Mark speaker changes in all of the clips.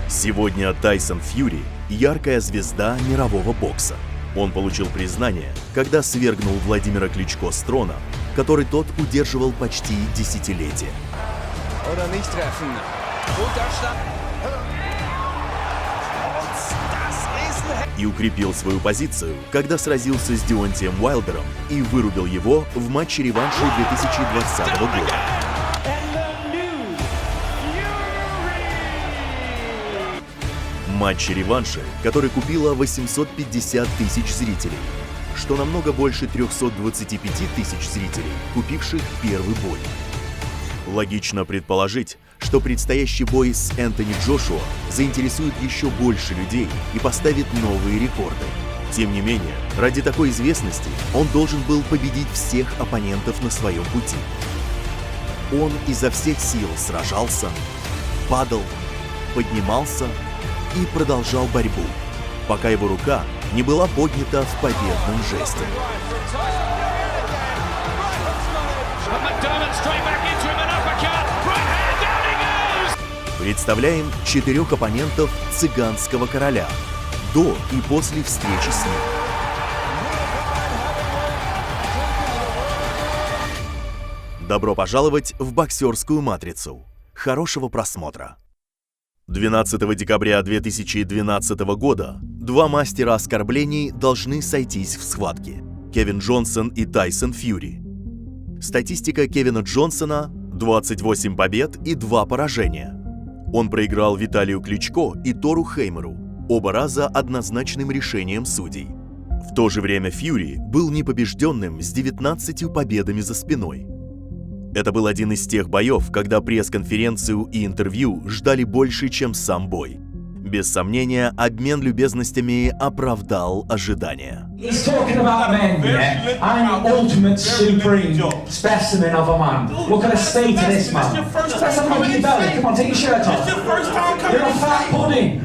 Speaker 1: Сегодня Тайсон Фьюри – яркая звезда мирового бокса. Он получил признание, когда свергнул Владимира Кличко с трона, который тот удерживал почти десятилетие. И укрепил свою позицию, когда сразился с Деонтием Уайлдером и вырубил его в матче-реванше 2020 года. Матче-реванше, который купило 850 тысяч зрителей, что намного больше 325 тысяч зрителей, купивших первый бой. Логично предположить, что предстоящий бой с Энтони Джошуа заинтересует еще больше людей и поставит новые рекорды. Тем не менее, ради такой известности он должен был победить всех оппонентов на своем пути. Он изо всех сил сражался, падал, поднимался и продолжал борьбу, пока его рука не была поднята в победном жесте. Представляем 4 оппонентов цыганского короля до и после встречи с ним. Добро пожаловать в боксерскую матрицу. Хорошего просмотра. 12 декабря 2012 года два мастера оскорблений должны сойтись в схватке – Кевин Джонсон и Тайсон Фьюри. Статистика Кевина Джонсона – 28 побед и 2 поражения. Он проиграл Виталию Кличко и Тору Хеймеру, оба раза однозначным решением судей. В то же время Фьюри был непобежденным с 19 победами за спиной. Это был один из тех боев, когда пресс-конференцию и интервью ждали больше, чем сам бой. Без сомнения, обмен любезностями оправдал ожидания.
Speaker 2: He's talking about men, yeah? I'm the ultimate supreme specimen of a man. What can I say to this man? Let's have a look at your belly. Come on, take your shirt off.
Speaker 3: This your first time coming.
Speaker 2: You're a fat pudding.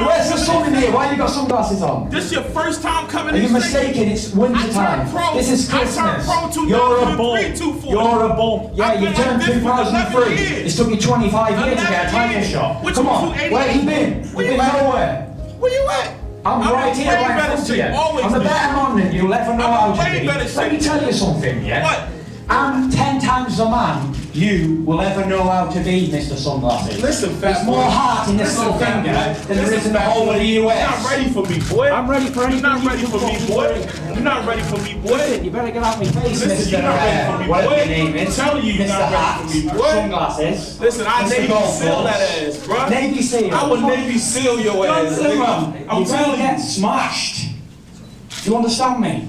Speaker 2: Where's the sun in here? Why you got sunglasses on?
Speaker 3: This your first time coming.
Speaker 2: Are you mistaken? It's winter time. This is Christmas. You're a bum. You're a bum. Yeah, you turned 2003. It's took you 25 years to get a tiger shot. Come on, where have you been? You've been nowhere.
Speaker 3: Where you at?
Speaker 2: I'm right here, right in front of you. I'm a better man than you'll ever know how to be. Let me tell you something, yeah?
Speaker 3: What?
Speaker 2: I'm 10 times the man you will ever know how to be, Mr. Sunglasses.
Speaker 3: Listen, fat
Speaker 2: There's more heart in this little finger than there is in the whole of the US.
Speaker 3: You're not ready for me, boy.
Speaker 2: I'm ready for anything.
Speaker 3: You're not ready for me, boy. You're not ready for me, boy.
Speaker 2: Listen, you better get out my face,
Speaker 3: Listen,
Speaker 2: Mr.
Speaker 3: you're not ready for me,
Speaker 2: whatever
Speaker 3: boy.
Speaker 2: your name is.
Speaker 3: I'm telling you, you're
Speaker 2: Mr.
Speaker 3: not
Speaker 2: Hat,
Speaker 3: ready for me, boy.
Speaker 2: Sunglasses.
Speaker 3: Listen, I
Speaker 2: Mr.
Speaker 3: Navy
Speaker 2: Golf
Speaker 3: seal that
Speaker 2: Balls.
Speaker 3: ass, bro.
Speaker 2: Navy seal.
Speaker 3: I would Navy seal your ass.
Speaker 2: Listen,
Speaker 3: nigga. I'm
Speaker 2: you better
Speaker 3: telling
Speaker 2: get
Speaker 3: you.
Speaker 2: smashed. Do you understand me?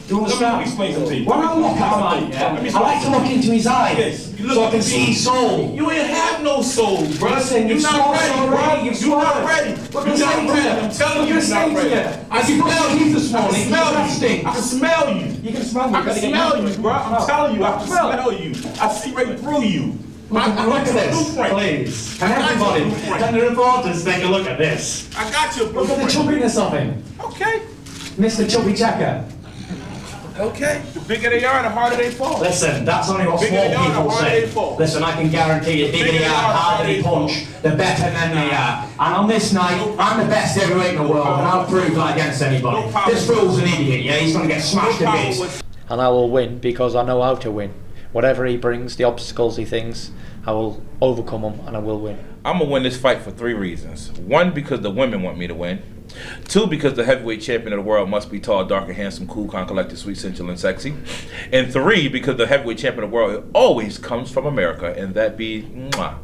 Speaker 2: Do you understand?
Speaker 3: Let me explain something to you.
Speaker 2: When I look at a man, yeah, I like to look into his eyes
Speaker 3: Yes, you look
Speaker 2: so I can
Speaker 3: into
Speaker 2: see his soul.
Speaker 3: You ain't have no soul, bro.
Speaker 2: Listen,
Speaker 3: You're
Speaker 2: you've
Speaker 3: not ready,
Speaker 2: swallowed
Speaker 3: bro.
Speaker 2: already, you've
Speaker 3: You're not
Speaker 2: swallowed.
Speaker 3: ready.
Speaker 2: What
Speaker 3: You're
Speaker 2: can I
Speaker 3: not
Speaker 2: say to
Speaker 3: ready.
Speaker 2: you?
Speaker 3: I'm telling
Speaker 2: What
Speaker 3: you,
Speaker 2: can
Speaker 3: you're
Speaker 2: I
Speaker 3: not
Speaker 2: say to
Speaker 3: ready.
Speaker 2: you?
Speaker 3: I
Speaker 2: You brushed
Speaker 3: smell
Speaker 2: your teeth
Speaker 3: you.
Speaker 2: this morning.
Speaker 3: I can smell
Speaker 2: Your breath
Speaker 3: you.
Speaker 2: stinks.
Speaker 3: I can smell you.
Speaker 2: You can smell me.
Speaker 3: I can smell you, bro. I'm telling you, I can smell you. I see right through you.
Speaker 2: Look at this, please. Can everybody, can the reporters take a look at this?
Speaker 3: I got your
Speaker 2: Look at the
Speaker 3: blueprint.
Speaker 2: chubbiness of him.
Speaker 3: Okay.
Speaker 2: Mr. Chubby Checker.
Speaker 3: Okay. The bigger they are, the harder they fall.
Speaker 2: Listen, that's only what
Speaker 3: Bigger
Speaker 2: small
Speaker 3: they are, the
Speaker 2: people
Speaker 3: harder
Speaker 2: say.
Speaker 3: they fall.
Speaker 2: Listen, I can guarantee you, bigger they are, the harder they punch, the better men they are. And on this night, I'm the best heavyweight in the world, and I'll prove that against anybody. This fool's an idiot, yeah? He's gonna get smashed to bits.
Speaker 4: And I will win because I know how to win. Whatever he brings, the obstacles he thinks, I will overcome them and I will win.
Speaker 5: I'm gonna win this fight for 3 reasons. 1, because the women want me to win. 2, because the heavyweight champion of the world must be tall, dark, and handsome, cool, calm, collected, sweet, sensual, and sexy. And 3, because the heavyweight champion of the world always comes from America, and that be mwah.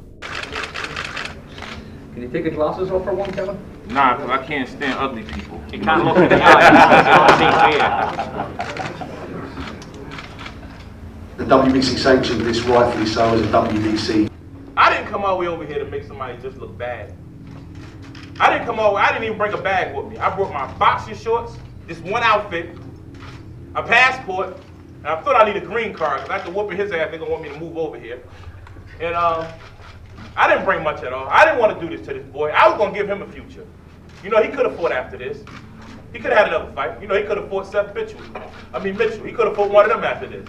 Speaker 6: Can you take your glasses off for one, Kevin?
Speaker 7: Nah, because I can't stand ugly people.
Speaker 6: You can't look in the eye.
Speaker 8: The WBC sanctioned this rightfully so as a WBC.
Speaker 3: I didn't come all the way over here to make somebody just look bad. I didn't even bring a bag with me. I brought my boxing shorts, this one outfit, a passport, and I thought I needed a green card because after whooping his ass, they're gonna want me to move over here. And I didn't bring much at all. I didn't want to do this to this boy. I was gonna give him a future. You know, he could have fought after this. He could have had another fight. You know, he could have fought Seth Mitchell. He could have fought one of them after this.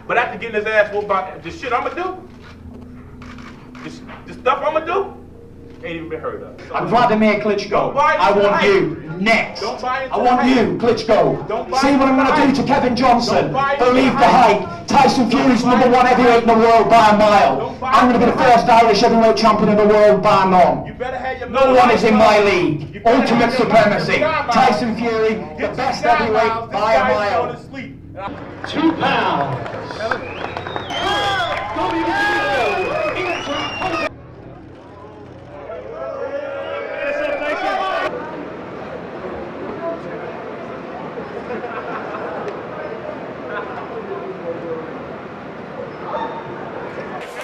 Speaker 3: But after getting his ass whooped by the shit I'ma do, the stuff I'ma do, Ain't even been heard of.
Speaker 2: And Vladimir Klitschko, I want you next. I want you, Klitschko. See what I'm going to do to Kevin Johnson. Believe the hype. Tyson Fury's #1 heavyweight in the world by a mile. I'm going to be the first Irish heavyweight champion in the world by none. No one is in my league. Ultimate supremacy. Tyson Fury, the best heavyweight by a mile. 2 pounds.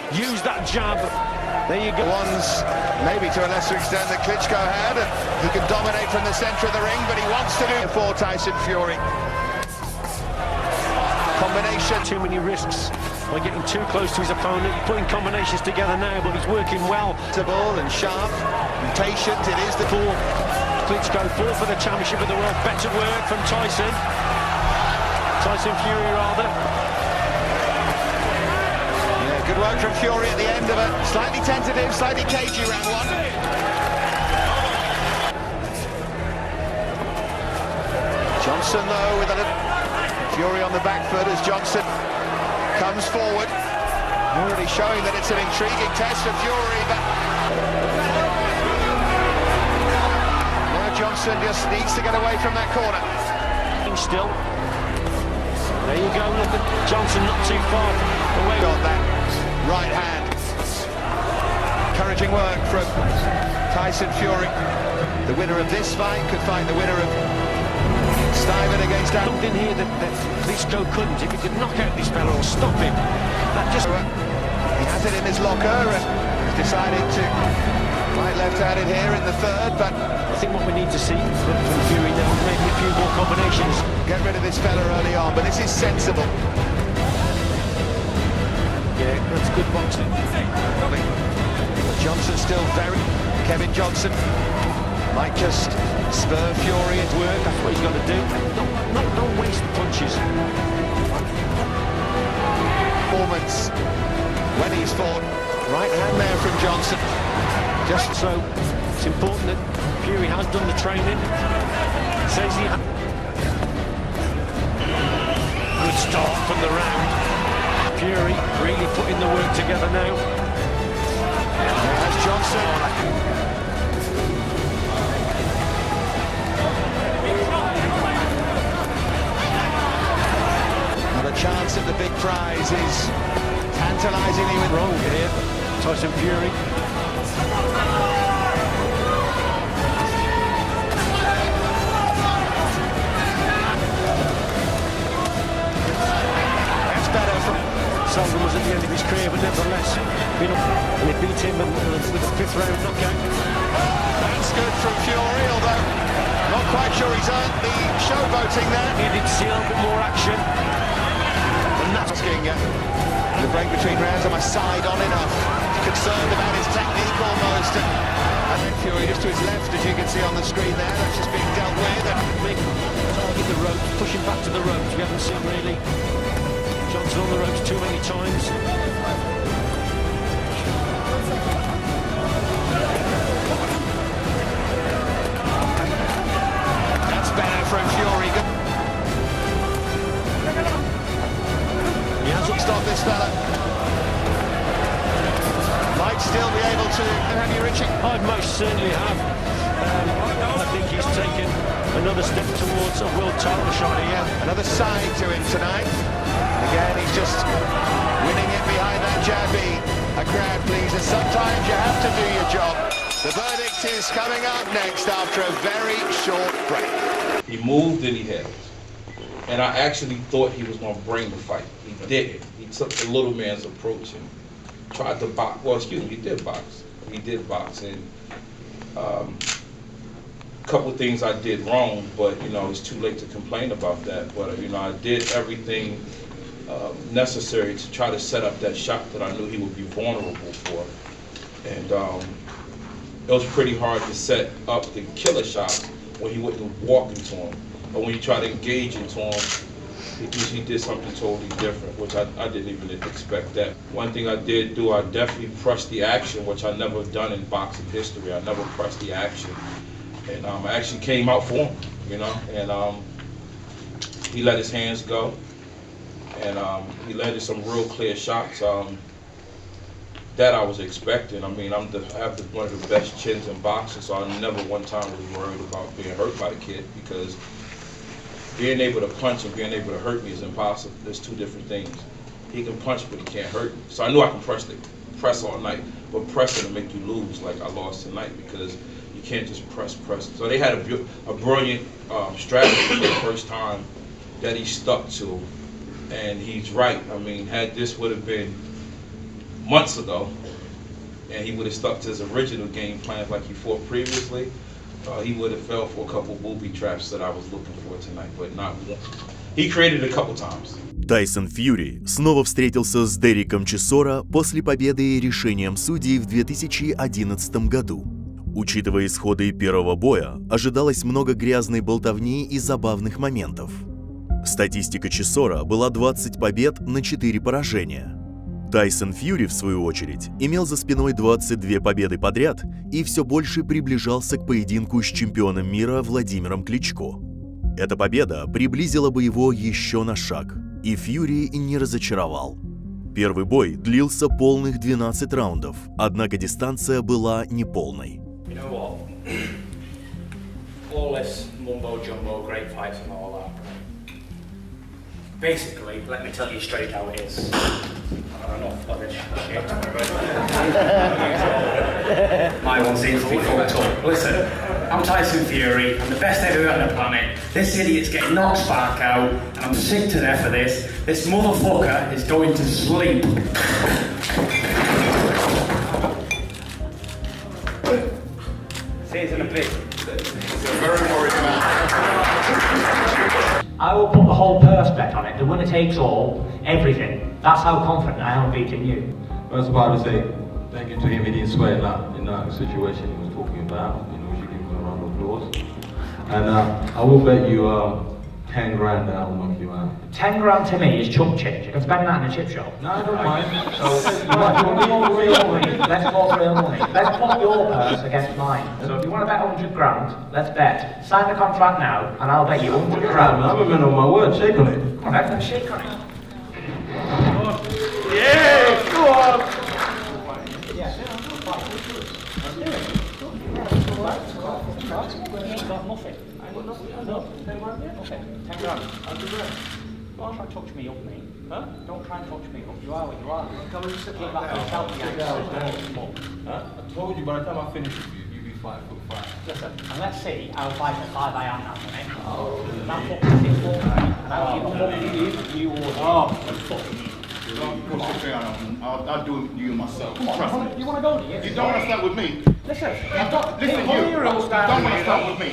Speaker 9: Use that jab. There you go.
Speaker 10: Ones, maybe to a lesser extent, that Klitschko had, and he can dominate from the centre of the ring, but he wants to do it for Tyson Fury. Combination.
Speaker 9: Too many risks by getting too close to his opponent, putting combinations together now, but he's working well.
Speaker 10: And sharp and patient, it is the
Speaker 9: four. Klitschko fought for the championship of the world. Better work from Tyson. Tyson Fury, rather.
Speaker 10: Good work from Fury at the end of it. Slightly tentative, slightly cagey round one. Johnson, though, with a Fury on the back foot as Johnson comes forward. Already showing that it's an intriguing test for Fury, but now Johnson just needs to get away from that corner.
Speaker 9: Still. There you go, look at Johnson not too far away.
Speaker 10: Got that right hand. Encouraging work from Tyson Fury. The winner of this fight could fight the winner of Stiven against Adam.
Speaker 9: Something here that Klitschko couldn't. If he could knock out this fella or stop him, that just...
Speaker 10: He has it in his locker and has decided to fight left-handed here in the third, but...
Speaker 9: I think what we need to see from Fury now, maybe a few more combinations.
Speaker 10: Get rid of this fella early on, but this is sensible.
Speaker 9: Yeah, that's good boxing.
Speaker 10: Johnson still very... Kevin Johnson might just spur Fury into work.
Speaker 9: That's what he's got to do. Don't waste punches.
Speaker 10: Performance when he's fought. Right hand there from Johnson.
Speaker 9: Just so it's important that Fury has done the training. Says he has. Good start from the round. Fury really putting the work together now.
Speaker 10: There's Johnson. The chance at the big prize is tantalisingly
Speaker 9: wrong here. Tyson Fury.
Speaker 10: That's better from...
Speaker 9: Sullivan was at the end of his career, but nevertheless, and he beat him with a 5th round knockout.
Speaker 10: That's good from Fury, although not quite sure he's earned the showboating there.
Speaker 9: Needed to see a little bit more action.
Speaker 10: Asking the break between rounds, am I side on enough? Concerned about his technique almost. And then Fury just to his left, as you can see on the screen there, that's just being dealt with.
Speaker 9: Big target the ropes, pushing back to the ropes. We haven't seen really Johnson on the ropes too many times.
Speaker 10: That's better from Fury. He hasn't stopped this fella. Might still be able to. Have you, Richie?
Speaker 9: I'd most certainly have. I think he's taken another step towards a world title shot here.
Speaker 10: Another side to him tonight. Again, he's just winning it behind that jabby. A crowd pleaser. Sometimes you have to do your job. The verdict is coming up next after a very short break.
Speaker 5: He moved and he hit. And I actually thought he was going to bring the fight. He didn't. He took the little man's approach and tried to box. Well, excuse me, he did box. He did box. And a couple of things I did wrong, but, you know, it's too late to complain about that. But, you know, I did everything necessary to try to set up that shot that I knew he would be vulnerable for. And it was pretty hard to set up the killer shot when he wouldn't walk into him. But when you try to engage into him, he did something totally different, which I didn't even expect that. One thing I did do, I definitely pressed the action, which I never done in boxing history. I never pressed the action. And I actually came out for him, you know, and he let his hands go. And he landed some real clear shots that I was expecting. I mean, I have one of the best chins in boxing, so I never one time was worried about being hurt by the kid, because being able to punch and being able to hurt me is impossible. There's two different things. He can punch, but he can't hurt me. So I knew I can press all night, but pressing will make you lose like I lost tonight, because you can't just press. So they had a brilliant strategy for the first time that he stuck to. And he's right. I mean, had this would have been months ago, and he would have stuck to his original game plans like he fought previously, he would have fell for a couple booby traps that I was looking for tonight, but not one. He created a couple times.
Speaker 1: Тайсон Фьюри снова встретился с Дериком Чисоро после победы решением судей в 2011 году. Учитывая исходы первого боя, ожидалось много грязной болтовни и забавных моментов. Статистика Чисоро была 20 побед на 4 поражения. Тайсон Фьюри, в свою очередь, имел за спиной 22 победы подряд и все больше приближался к поединку с чемпионом мира Владимиром Кличко. Эта победа приблизила бы его еще на шаг, и Фьюри не разочаровал. Первый бой длился полных 12 раундов, однако дистанция была неполной.
Speaker 11: Basically, let me tell you straight how it is. I don't know what this shit. My one seems to be fucked up. Listen, I'm Tyson Fury. I'm the best heavyweight on the planet. This idiot's getting knocked spark out, and I'm sick to death of this. This motherfucker is going to sleep. See, it's in a bit. Very worried man. I will put the whole purse bet on it. The winner takes all, everything. That's how confident I am of beating you.
Speaker 12: I was about to say, thank you to him. He didn't swear in that situation he was talking about. You know, we should give him a round of applause. And I will bet you 10 grand that I will knock you out.
Speaker 11: 10 grand to me is chump change. You can spend that in a chip shop.
Speaker 12: No, I don't mind.
Speaker 11: Real money. Let's talk real money. Let's put your purse against mine. So if you want to bet 100 grand, let's bet. Sign the contract now, and I'll bet you 100 grand.
Speaker 12: I'm a man on my word. Shake on it.
Speaker 11: Come on, let's shake on it.
Speaker 3: Yeah, go on.
Speaker 11: Yeah. Got nothing. No. 10 grand. 100 grand. Don't try and touch me up, mate. Huh? Don't try and touch me up. You are what you are. Come and sit back and tell me
Speaker 12: I told you by the time I finish with you, you'd be 5'5".
Speaker 11: Listen, and let's see how 5'5" I am now, mate. Oh. I'm fucking 6 foot, right? And I'll you would. Oh, fucking
Speaker 13: I'll do you myself.
Speaker 11: Come on, you want to go, do you?
Speaker 13: You don't want to start with me.
Speaker 11: Listen,
Speaker 13: you don't want to start with me,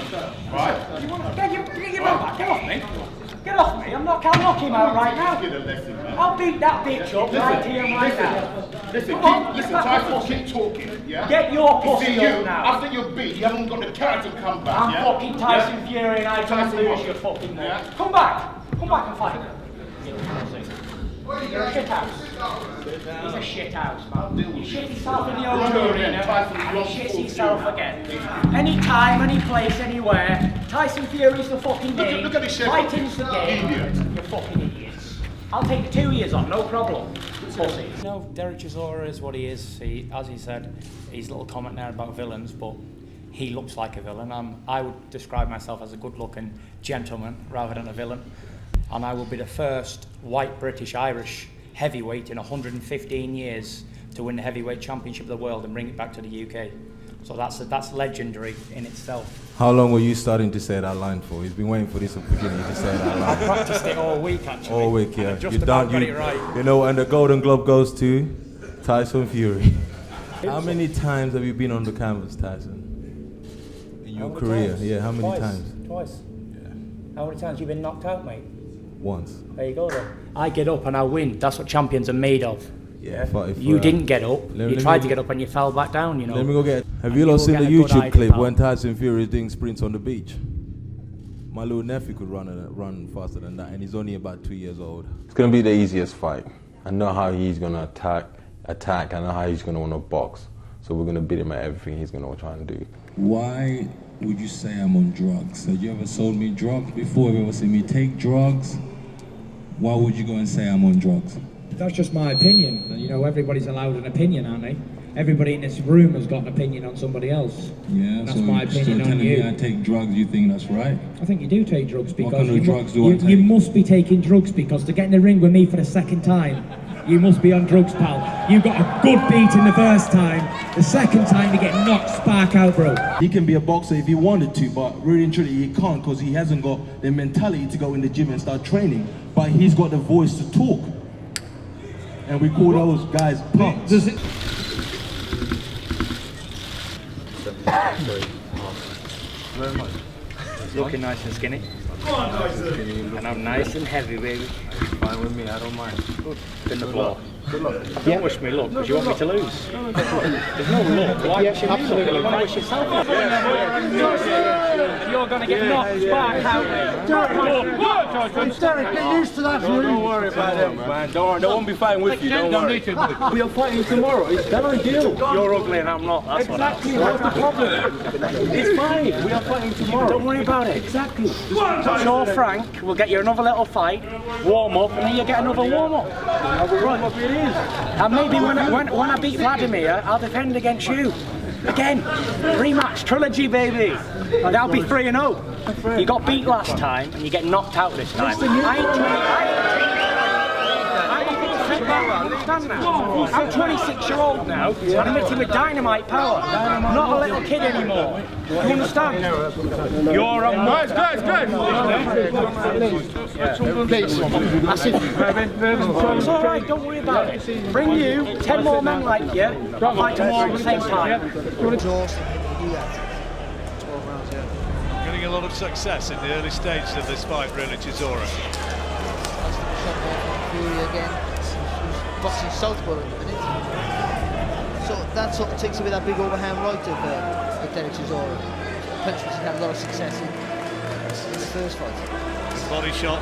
Speaker 13: right?
Speaker 11: You want to get your man back? Get off me. Get off me. I'll knock him out right now.
Speaker 13: Get a lesson, man.
Speaker 11: I'll beat that bitch up right here and right now.
Speaker 13: Listen, Tyson, keep talking, yeah?
Speaker 11: Get your pussy up now.
Speaker 13: After you're beat, you haven't got the character to come back,
Speaker 11: I'm fucking Tyson Fury and I can't lose your fucking mate. Come back and fight. You're a shit house. He's a shit house, man. You shit yourself in the old arena, and he shits himself again. Any time, any place, anywhere. Tyson Fury's the fucking game.
Speaker 13: Look at this shit.
Speaker 11: Fighting's the game. You're fucking idiots. I'll take the 2 years on, no problem. Pussy.
Speaker 14: No, Derek Chisora is what he is. As he said, his little comment there about villains, but he looks like a villain. I would describe myself as a good-looking gentleman rather than a villain. And I will be the first white British-Irish heavyweight in 115 years to win the heavyweight championship of the world and bring it back to the UK. So that's legendary in itself.
Speaker 12: How long were you starting to say that line for? He's been waiting for this opportunity to say that line.
Speaker 14: I practiced it all week, actually.
Speaker 12: All week, yeah.
Speaker 14: Just about got it right.
Speaker 12: You know, and the Golden Glove goes to Tyson Fury. How many times have you been on the canvas, Tyson? In your career?
Speaker 14: Times?
Speaker 12: Yeah, how many times?
Speaker 14: Twice.
Speaker 12: Yeah.
Speaker 14: How many times have you been knocked out, mate?
Speaker 12: Once.
Speaker 14: There you go then. I get up and I win. That's what champions are made of.
Speaker 12: Yeah.
Speaker 14: You didn't get up. You tried to get up and you fell back down, you know.
Speaker 12: Let me go get... Have you not seen the YouTube clip when Tyson Fury is doing sprints on the beach? my little nephew could run faster than that, and he's only about 2 years old.
Speaker 15: It's going to be the easiest fight. I know how he's going to attack. I know how he's going to want to box. So we're going to beat him at everything he's going to try and do.
Speaker 12: Why would you say I'm on drugs? Have you ever sold me drugs before? Have you ever seen me take drugs? Why would you go and say I'm on drugs?
Speaker 11: That's just my opinion. You know, everybody's allowed an opinion, aren't they? Everybody in this room has got an opinion on somebody else.
Speaker 12: Yeah,
Speaker 11: that's my opinion on you.
Speaker 12: Me I take drugs, you think that's right?
Speaker 11: I think you do take drugs because
Speaker 12: what kind of drugs do I take?
Speaker 11: You must be taking drugs because to get in the ring with me for the second time, you must be on drugs, pal. You got a good beat in the first time. The second time you get knocked spark out, bro.
Speaker 16: He can be a boxer if he wanted to, but really and truly he can't because he hasn't got the mentality to go in the gym and start training. But he's got the voice to talk. And we call those guys punks.
Speaker 11: Very much. Looking nice and skinny. And I'm nice and heavy, baby.
Speaker 12: Fine with me, I don't mind.
Speaker 11: In the floor.
Speaker 12: Good luck.
Speaker 11: Don't wish me luck, because you want me to lose. There's no luck. Why wish me luck? Why wish yourself? You're going to get knocked back out.
Speaker 13: Derek, get used to that.
Speaker 12: Don't worry about it, man. Don't worry. They won't be fighting with you. Don't worry. We are fighting tomorrow. It's done deal.
Speaker 11: You're ugly and I'm not. That's
Speaker 12: exactly. What's the problem? It's fine. We are fighting tomorrow.
Speaker 11: Don't worry about it.
Speaker 12: Exactly.
Speaker 11: Sure, Frank, we'll get you another little fight, warm up, and then you get another warm up.
Speaker 12: Right. It is.
Speaker 11: And maybe when I beat Vladimir, I'll defend against you. Again, rematch, trilogy, baby. And that'll be 3-0. You got beat last time, and you get knocked out this time. I'm 26-year-old now, and I'm hitting with dynamite power. Not a little kid anymore. You understand? You're a
Speaker 13: guys.
Speaker 11: It's all right, don't worry about it. Bring you 10 more men like you. I'll fight them all at the same time.
Speaker 17: Getting a lot of success in the early stages of this fight, really, Chisora.
Speaker 18: Fury again. Boxing southpaw at the minute. So that sort of takes away that big overhand right of Derek Chisora. Punch which he had a lot of success in the first fight.
Speaker 17: Body shot. A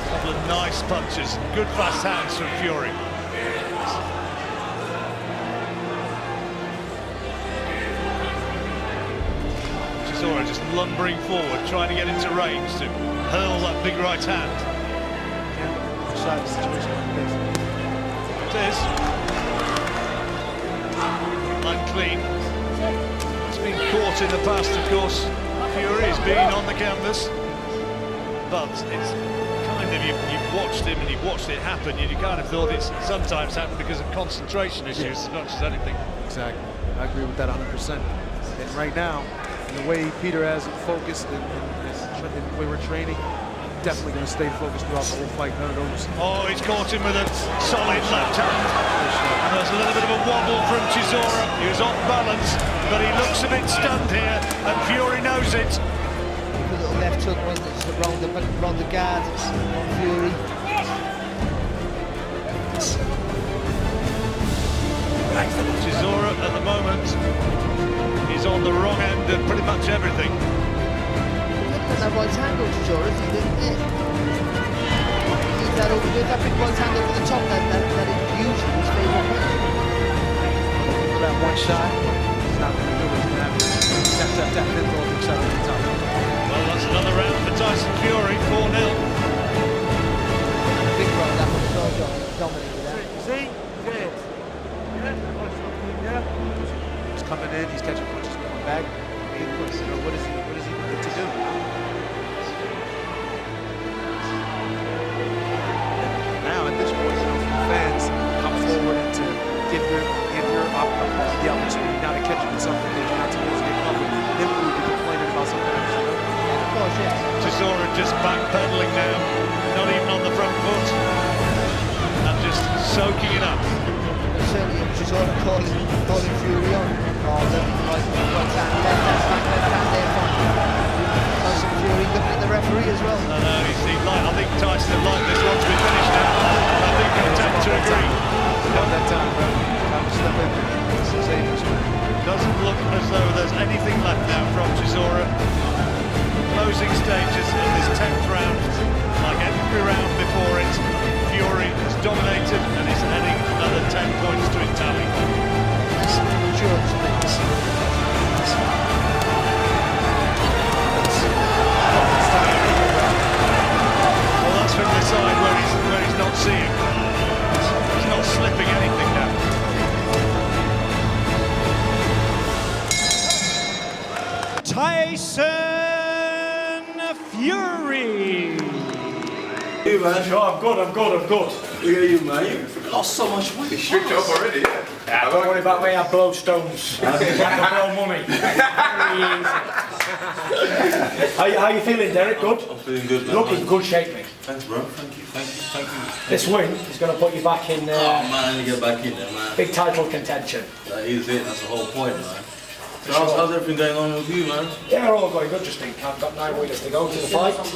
Speaker 17: couple of nice punches. Good fast hands from Fury. Chisora just lumbering forward, trying to get into range to hurl that big right hand. It is. Unclean. It's been caught in the past, of course. Fury has been on the canvas. But it's kind of, you've watched him and you've watched it happen, and you kind of thought it's sometimes happened because of concentration issues as much as anything.
Speaker 19: Exactly. I agree with that 100%. And right now, the way Peter has it focused and the way we're training, definitely going to stay focused throughout the whole fight. None of those.
Speaker 17: Oh, he's caught him with a solid left hand. And there's a little bit of a wobble from Chisora. He was off balance, but he looks a bit stunned here, and Fury knows it.
Speaker 18: A little left hook wasn't it? Around the guard on Fury.
Speaker 17: Chisora at the moment is on the wrong end of pretty much everything.
Speaker 18: That right hand on Chisora, isn't it? He's that over there, that big right hand over the top that is usually his favourite punch.
Speaker 19: For that one shot, it's not going to do it. He's going to have to tap in for the shot at the top.
Speaker 17: Well, that's another round for Tyson Fury, 4-0.
Speaker 18: Big right that one as well, John. Dominated that.
Speaker 19: See? Yeah. He's coming in, he's catching punches, going back. Big push. You know, what is he looking to do? Now at this point, you know, fans come forward and to give your opponent the opportunity now to catch you with something that you're not supposed to get covered. Then we would be complaining about something else, you know?
Speaker 18: Yeah, of course, yes.
Speaker 17: Chisora just backpedaling now, not even on the front foot, and just soaking it up.
Speaker 18: Certainly, Chisora calling Fury on. Oh, right hand, left hand there from Tyson Fury, looking at the referee as well.
Speaker 17: No, I think Tyson would like this one to be finished now. I think he'll tend to agree.
Speaker 19: Not that time, bro. Time to step in. This is dangerous, man.
Speaker 17: Doesn't look as though there's anything left now from Chisora. Close closing stages of this 10th round. Like every round before it, Fury has dominated and is adding another 10 points to his tally. Well, that's from the side where he's not seeing. He's not slipping anything now.
Speaker 9: Tyson Fury.
Speaker 2: You man,
Speaker 9: sure, I'm good.
Speaker 2: Look at you man, you lost so much weight.
Speaker 7: Stripped up already, yeah.
Speaker 9: Yeah, don't worry about me, I blow stones. I can blow money. How you feeling, Derek? Good?
Speaker 15: I'm feeling good, man.
Speaker 9: Look in good shape, mate.
Speaker 15: Thanks, bro. Thank you.
Speaker 9: This win is going to put you back in
Speaker 15: oh man, to get back in there, man.
Speaker 9: big title contention.
Speaker 15: That is it. That's the whole point, man. So how's everything going on with you, man?
Speaker 9: Yeah, all going good. Just think I've got 9 weeks to go to the fight, and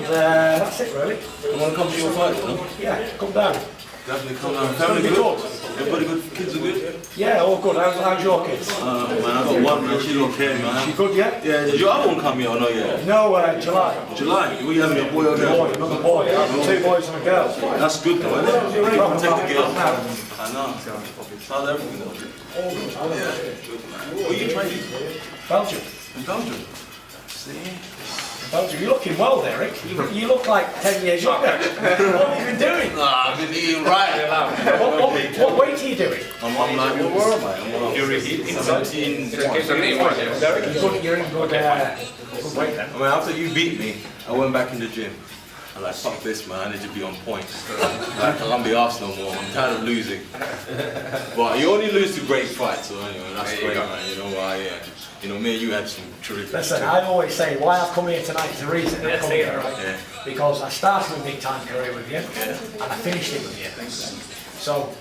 Speaker 9: that's it really.
Speaker 15: You want to come to your fight, no?
Speaker 9: Yeah, come down.
Speaker 15: Definitely come down. Family good? Everybody good? Kids are good?
Speaker 9: Yeah, all good. How's your kids?
Speaker 15: Man, I got one, man. She's okay, man.
Speaker 9: She good yet?
Speaker 15: Yeah, did your other one come here or not yet?
Speaker 9: No, July.
Speaker 15: July? What you having, a boy or a girl?
Speaker 9: Another boy. 2 boys and a girl.
Speaker 15: That's good though, isn't it? You can protect the girl. I know. How's everything though?
Speaker 9: All good.
Speaker 15: Yeah, good, man. Where you training?
Speaker 9: Belgium.
Speaker 15: In Belgium? See?
Speaker 9: Belgium. You're looking well, Derek. You look like 10 years younger. What have you been doing?
Speaker 15: Nah, I've been eating right.
Speaker 9: What weight are you doing?
Speaker 15: I'm like, what world, mate? I'm
Speaker 7: Fury,
Speaker 15: 17.
Speaker 9: You're in good weight then.
Speaker 15: I mean, after you beat me, I went back in the gym. I'm like, fuck this, man. I need to be on point. Like, I can't be arsed no more. I'm tired of losing. But you only lose to great fights, so anyway, that's great, man. You know why? Yeah. You know, me and you had some terrific.
Speaker 9: Listen, I always say why I've come here tonight is the reason I come here, right?
Speaker 15: Yeah.
Speaker 9: Because I started a big time career with you, and I finished it with you. So,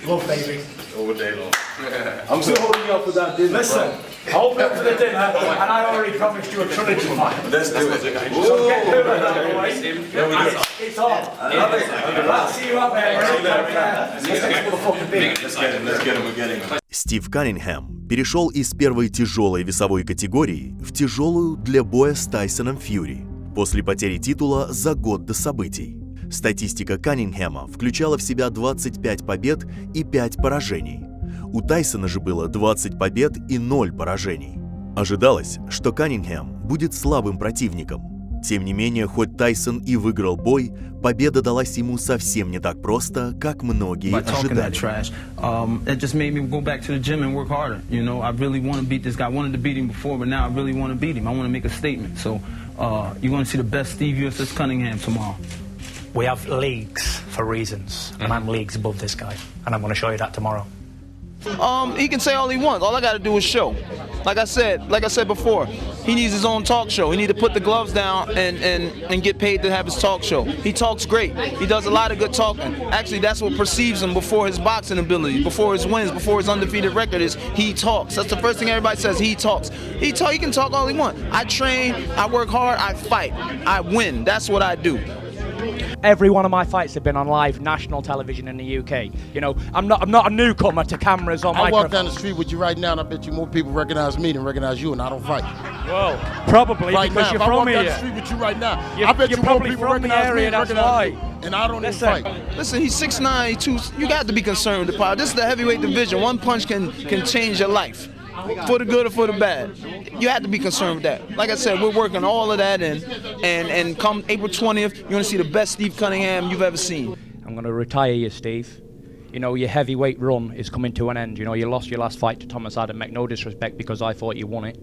Speaker 9: love, baby.
Speaker 15: All day long. I'm still holding you up for that dinner.
Speaker 9: Listen, hold me up for the dinner, and I already promised you a trilogy fight.
Speaker 15: Let's do it.
Speaker 9: So get through it that way. It's on.
Speaker 15: I love it.
Speaker 9: I'll see you up there.
Speaker 15: Let's get him.
Speaker 1: Стив Каннингем перешел из первой тяжелой весовой категории в тяжелую для боя с Тайсоном Фьюри после потери титула за год до событий. Статистика Каннингема включала в себя 25 побед и 5 поражений. У Тайсона же было 20 побед и 0 поражений. Ожидалось, что Каннингем будет слабым противником. Тем не менее, хоть Тайсон и выиграл бой, победа далась ему совсем не так просто, как многие ожидали.
Speaker 20: It just made me go back to the gym and work harder. You know, I really want to beat this guy. I wanted to beat him before, but now I really want to beat him. I want to make a statement. So you're going to see the best Steve vs. Cunningham tomorrow.
Speaker 14: We have leagues for reasons, and I'm leagues above this guy, and I'm going to show you that tomorrow.
Speaker 21: He can say all he wants. All I got to do is show. Like I said before, he needs his own talk show. He needs to put the gloves down and get paid to have his talk show. He talks great. He does a lot of good talking. Actually, that's what perceives him before his boxing ability, before his wins, before his undefeated record is he talks. That's the first thing everybody says. He talks. He can talk all he wants. I train. I work hard. I fight. I win. That's what I do.
Speaker 14: Every one of my fights have been on live national television in the UK. You know, I'm not a newcomer to cameras or microphones.
Speaker 22: I walk down the street with you right now, and I bet you more people recognize me than recognize you, and I don't fight.
Speaker 14: Well, probably
Speaker 22: right
Speaker 14: because
Speaker 22: now,
Speaker 14: you're
Speaker 22: if I
Speaker 14: from
Speaker 22: walk
Speaker 14: here.
Speaker 22: down the street with you right now,
Speaker 14: You're,
Speaker 22: I bet you more
Speaker 14: probably
Speaker 22: people
Speaker 14: from the
Speaker 22: recognize
Speaker 14: area,
Speaker 22: me than
Speaker 14: that's
Speaker 22: recognize
Speaker 14: why.
Speaker 22: you, and I don't even fight.
Speaker 21: Listen, he's 6'9", 2. You got to be concerned with the power. This is the heavyweight division. One punch can change your life, for the good or for the bad. You have to be concerned with that. Like I said, we're working all of that in, and come April 20th, you're going to see the best Steve Cunningham you've ever seen.
Speaker 14: I'm going to retire you, Steve. You know, your heavyweight run is coming to an end. You know, you lost your last fight to Thomas Adamek, no disrespect, because I thought you won it.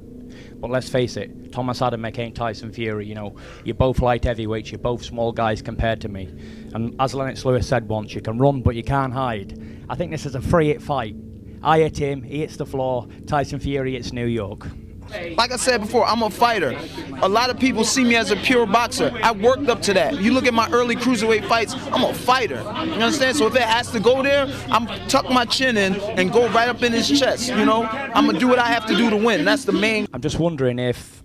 Speaker 14: But let's face it, Thomas Adamek ain't Tyson Fury. You know, you're both light heavyweights, you're both small guys compared to me. And as Lennox Lewis said once, you can run, but you can't hide. I think this is a free-hit fight. I hit him, he hits the floor. Tyson Fury hits New York.
Speaker 21: Like I said before, I'm a fighter. A lot of people see me as a pure boxer. I worked up to that. You look at my early cruiserweight fights, I'm a fighter. You understand? So if it has to go there, I'm tuck my chin in and go right up in his chest, you know? I'm going to do what I have to do to win. That's the main...
Speaker 14: I'm just wondering if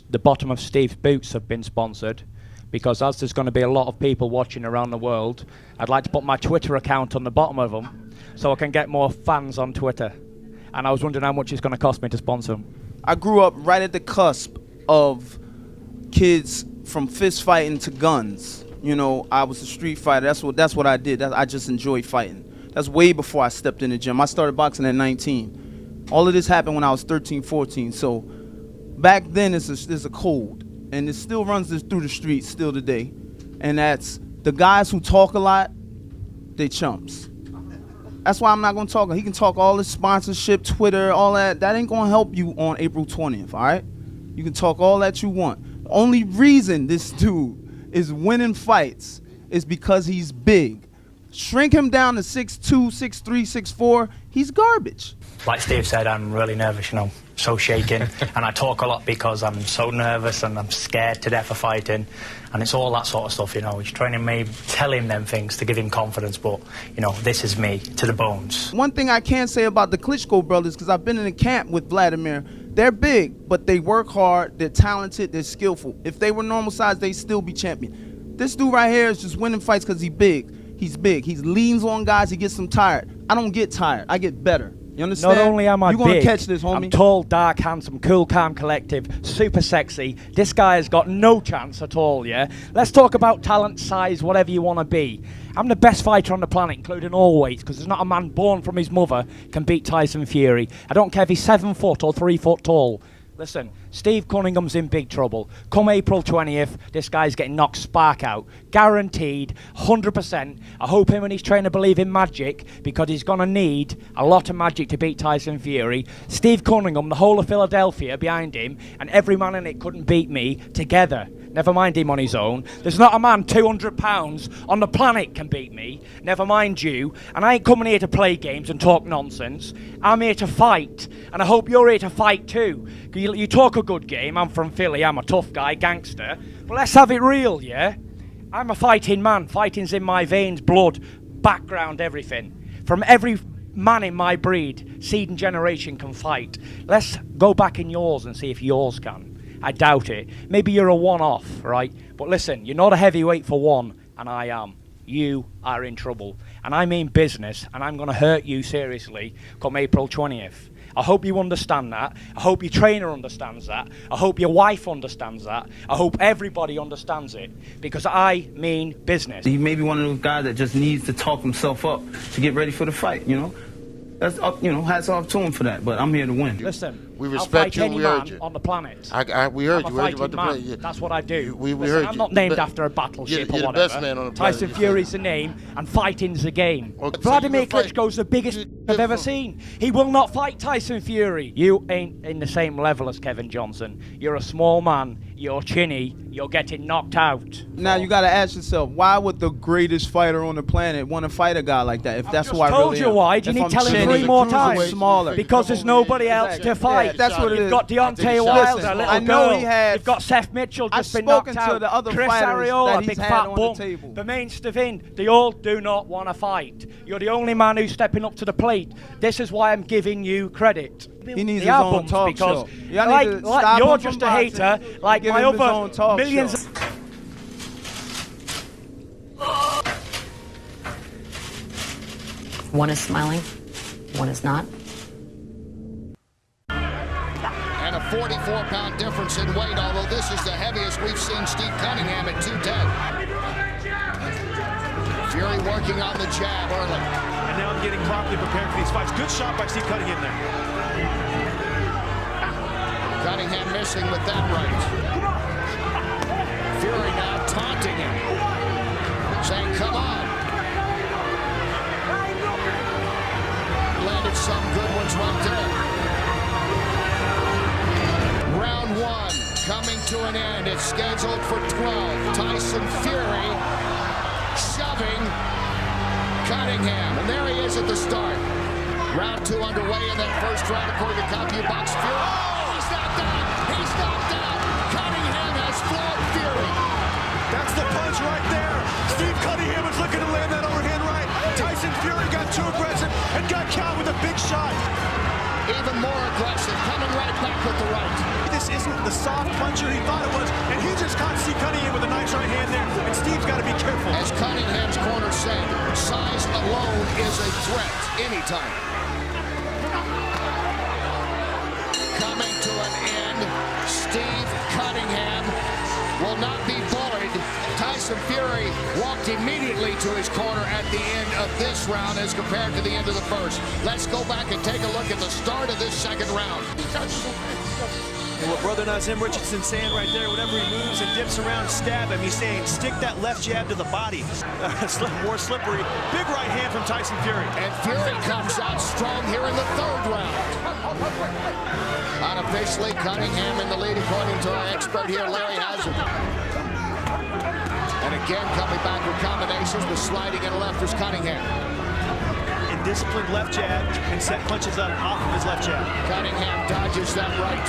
Speaker 14: the bottom of Steve's boots have been sponsored, because as there's going to be a lot of people watching around the world, I'd like to put my Twitter account on the bottom of them so I can get more fans on Twitter. And I was wondering how much it's going to cost me to sponsor them.
Speaker 21: I grew up right at the cusp of kids from fist fighting to guns. You know, I was a street fighter. That's what I did. I just enjoyed fighting. That's way before I stepped in the gym. I started boxing at 19. All of this happened when I was 13, 14. So back then, there's a code, and it still runs through the streets still today. And that's the guys who talk a lot, they chumps. That's why I'm not gonna talk. He can talk all his sponsorship, Twitter, all that. That ain't gonna help you on April 20th, all right? You can talk all that you want. The only reason this dude is winning fights is because he's big. Shrink him down to 6'2", 6'3", 6'4", he's garbage.
Speaker 11: Like Steve said, I'm really nervous, you know, so shaking. And I talk a lot because I'm so nervous and I'm scared to death of fighting. And it's all that sort of stuff, you know. He's training me, telling them things to give him confidence. But, you know, this is me to the bones.
Speaker 21: One thing I can say about the Klitschko brothers, because I've been in a camp with Vladimir, they're big, but they work hard, they're talented, they're skillful. If they were normal size, they'd still be champion. This dude right here is just winning fights because he's big. He's big. He leans on guys. He gets them tired. I don't get tired. I get better. You understand?
Speaker 4: Not only am I
Speaker 21: big, you're gonna catch this, homie.
Speaker 4: I'm tall, dark, handsome, cool, calm, collective, super sexy. This guy has got no chance at all, yeah? Let's talk about talent, size, whatever you want to be. I'm the best fighter on the planet, including all weights, because there's not a man born from his mother can beat Tyson Fury. I don't care if he's 7 foot or 3 foot tall. Listen, Steve Cunningham's in big trouble. Come April 20th, this guy's getting knocked spark out. Guaranteed, 100%. I hope him and his trainer believe in magic, because he's going to need a lot of magic to beat Tyson Fury. Steve Cunningham, the whole of Philadelphia behind him, and every man in it couldn't beat me together. Never mind him on his own. There's not a man 200 pounds on the planet can beat me. Never mind you. And I ain't coming here to play games and talk nonsense. I'm here to fight. And I hope you're here to fight too. You talk a good game. I'm from Philly. I'm a tough guy, gangster. But let's have it real, yeah? I'm a fighting man. Fighting's in my veins, blood, background, everything. From every man in my breed, seed and generation can fight. Let's go back in yours and see if yours can. I doubt it. Maybe you're a one-off, right? But listen, you're not a heavyweight for one, and I am. You are in trouble. And I mean business, and I'm going to hurt you seriously come April 20th. I hope you understand that. I hope your trainer understands that. I hope your wife understands that. I hope everybody understands it, because I mean business.
Speaker 20: He may be one of those guys that just needs to talk himself up to get ready for the fight, you know? That's up, you know, hats off to him for that, but I'm here to win.
Speaker 4: Listen,
Speaker 22: we respect
Speaker 4: I'll fight
Speaker 22: you.
Speaker 4: any man on the planet.
Speaker 22: We heard you.
Speaker 4: I'm
Speaker 22: We
Speaker 4: a
Speaker 22: heard you about the
Speaker 4: fighting man.
Speaker 22: play.
Speaker 4: That's what I do.
Speaker 22: We
Speaker 4: Listen,
Speaker 22: heard
Speaker 4: I'm
Speaker 22: you.
Speaker 4: not named after a battleship
Speaker 22: you're
Speaker 4: or
Speaker 22: the
Speaker 4: whatever.
Speaker 22: best man on the
Speaker 4: Tyson
Speaker 22: planet.
Speaker 4: Fury's the name, and fighting's the game.
Speaker 22: Okay, so
Speaker 4: Vladimir
Speaker 22: you can fight-
Speaker 4: Klitschko's the biggest I've ever seen. He will not fight Tyson Fury. You ain't in the same level as Kevin Johnson. You're a small man. You're chinny. You're getting knocked out.
Speaker 21: Now you gotta ask yourself, why would the greatest fighter on the planet want to fight a guy like that? If that's who I
Speaker 4: Told
Speaker 21: really
Speaker 4: you
Speaker 21: am.
Speaker 4: why. Do you
Speaker 21: If
Speaker 4: need
Speaker 21: I'm
Speaker 4: telling
Speaker 21: chinny,
Speaker 4: 3 more times?
Speaker 21: smaller.
Speaker 4: Because there's nobody else to fight.
Speaker 21: Yeah, that's what it
Speaker 4: You've
Speaker 21: is.
Speaker 4: got Deontay
Speaker 21: Listen,
Speaker 4: Wilder, little
Speaker 21: I know
Speaker 4: girl.
Speaker 21: he had.
Speaker 4: You've got Seth Mitchell just
Speaker 21: I've
Speaker 4: been knocked
Speaker 21: spoken to
Speaker 4: out.
Speaker 21: the other
Speaker 4: Chris
Speaker 21: fighters
Speaker 4: Arreola,
Speaker 21: that he's
Speaker 4: big
Speaker 21: had
Speaker 4: fat
Speaker 21: on
Speaker 4: bum.
Speaker 21: the table.
Speaker 4: The main Stavin, they all do not want to fight. You're the only man who's stepping up to the plate. This is why I'm giving you credit.
Speaker 21: He needs
Speaker 4: They
Speaker 21: his
Speaker 4: are
Speaker 21: own
Speaker 4: bums
Speaker 21: talk
Speaker 4: because
Speaker 21: show. Y'all need to stop
Speaker 4: you're
Speaker 21: him
Speaker 4: just
Speaker 21: from
Speaker 4: a
Speaker 21: boxing
Speaker 4: hater, like
Speaker 21: and give
Speaker 4: my
Speaker 21: him his own
Speaker 4: other
Speaker 21: talk
Speaker 4: millions.
Speaker 21: show.
Speaker 6: One is smiling, one is not.
Speaker 10: And a 44-pound difference in weight, although this is the heaviest we've seen Steve Cunningham at 210. Fury working on the jab early.
Speaker 17: And now I'm getting properly prepared for these fights. Good shot by Steve Cunningham there.
Speaker 10: Cunningham missing with that right. Fury now taunting him, saying, come on. Landed some good ones right there. Round 1 coming to an end. It's scheduled for 12. Tyson Fury shoving Cunningham. And there he is at the start. Round 2 underway in that first round according to CompuBox. Fury. Oh, he's knocked out. He's knocked out. Cunningham has floored Fury.
Speaker 17: That's the punch right there. Steve Cunningham is looking to land that overhand right. Tyson Fury got too aggressive and got caught with a big shot.
Speaker 10: Even more aggressive, coming right back with the right.
Speaker 17: This isn't the soft puncher he thought it was, and he just caught Steve Cunningham with a nice right hand there, and Steve's got to be careful.
Speaker 10: As Cunningham's corner said, size alone is a threat anytime. Coming to an end, Steve Cunningham. Tyson Fury walked immediately to his corner at the end of this round as compared to the end of the first. Let's go back and take a look at the start of this second round.
Speaker 19: And what brother Nazim Richardson's saying right there, whenever he moves and dips around, stab him, he's saying, stick that left jab to the body. More slippery. Big right hand from Tyson Fury.
Speaker 10: And Fury comes out strong here in the third round. Unofficially, Cunningham in the lead, according to our expert here, Larry Hazard. And again, coming back with combinations, but sliding in left is Cunningham.
Speaker 19: And disciplined left jab and set punches up off of his left jab.
Speaker 10: Cunningham dodges that right.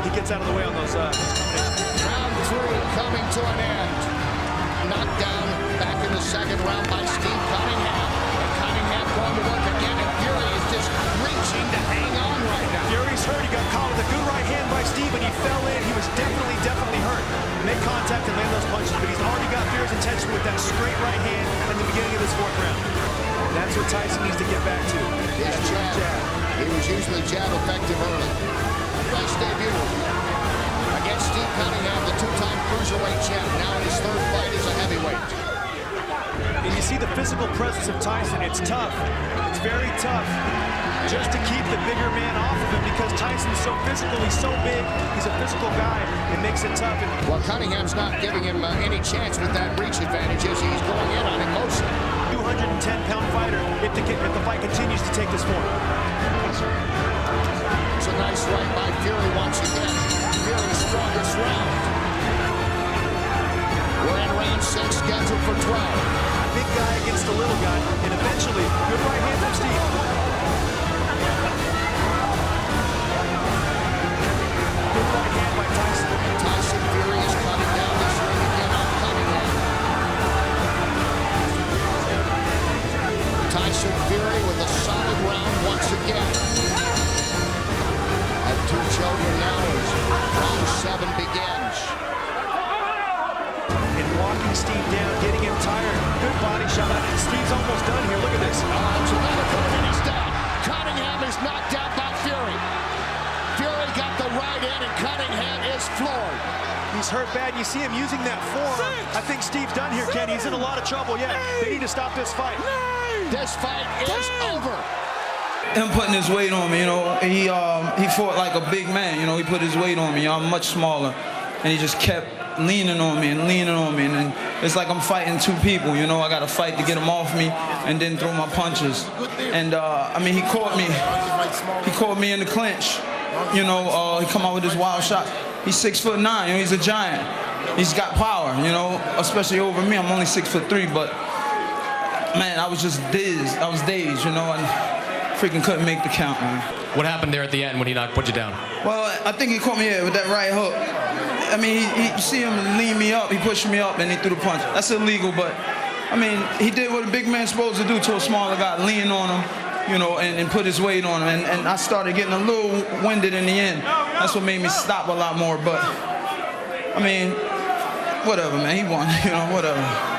Speaker 19: He gets out of the way on those combinations.
Speaker 10: Round 3 coming to an end. Knocked down back in the second round by Steve Cunningham. And Cunningham going to work again, and Fury is just reaching to hang on right now.
Speaker 19: Fury's hurt. He got caught with a good right hand by Steve, and he fell in. He was definitely hurt. Make contact and land those punches, but he's already got Fury's attention with that straight right hand in the beginning of this fourth round. That's what Tyson needs to get back to.
Speaker 10: His jab. He was usually jab effective early. Nice debut against Steve Cunningham, the two-time cruiserweight champ. Now in his third fight as a heavyweight.
Speaker 19: And you see the physical presence of Tyson. It's tough. It's very tough just to keep the bigger man off of him because Tyson's so physical. He's so big. He's a physical guy. It makes it tough.
Speaker 10: Well, Cunningham's not giving him any chance with that reach advantage as he's going in on him mostly.
Speaker 19: 210-pound fighter if the fight continues to take this form.
Speaker 10: It's a nice right by Fury once again. Fury's strongest round. We're in round 6, scheduled for 12.
Speaker 19: Big guy against the little guy, and eventually, good right hand from Steve. Good right hand by Tyson.
Speaker 10: Tyson Fury is coming down this ring again on Cunningham. Tyson Fury with a solid round once again. At 2 children now as round 7 begins.
Speaker 19: And walking Steve down, getting him tired. Good body shot, and Steve's almost done here. Look at this.
Speaker 10: It's another good, and he's down. Cunningham is knocked out by Fury. Fury got the right in, and Cunningham is floored.
Speaker 19: He's hurt bad. You see him using that forearm. I think Steve's done here, Ken. He's in a lot of trouble yet. They need to stop this fight.
Speaker 10: This fight is over.
Speaker 20: Him putting his weight on me, you know, he fought like a big man, you know, he put his weight on me. I'm much smaller, and he just kept leaning on me, and then it's like I'm fighting 2 people, you know. I got to fight to get him off me, and then throw my punches. And I mean, he caught me in the clinch, you know. He come out with this wild shot. He's 6'9", you know, he's a giant. He's got power, you know, especially over me. I'm only 6'3", but man, I was just dazed. I was dazed, you know, and freaking couldn't make the count, man.
Speaker 5: What happened there at the end when he put you down?
Speaker 20: Well, I think he caught me with that right hook. I mean, you see him lean me up, he pushed me up, and he threw the punch. That's illegal, but, I mean, he did what a big man's supposed to do to a smaller guy, lean on him, you know, and put his weight on him. And I started getting a little winded in the end. That's what made me stop a lot more, but, I mean, whatever, man, he won, you know, whatever.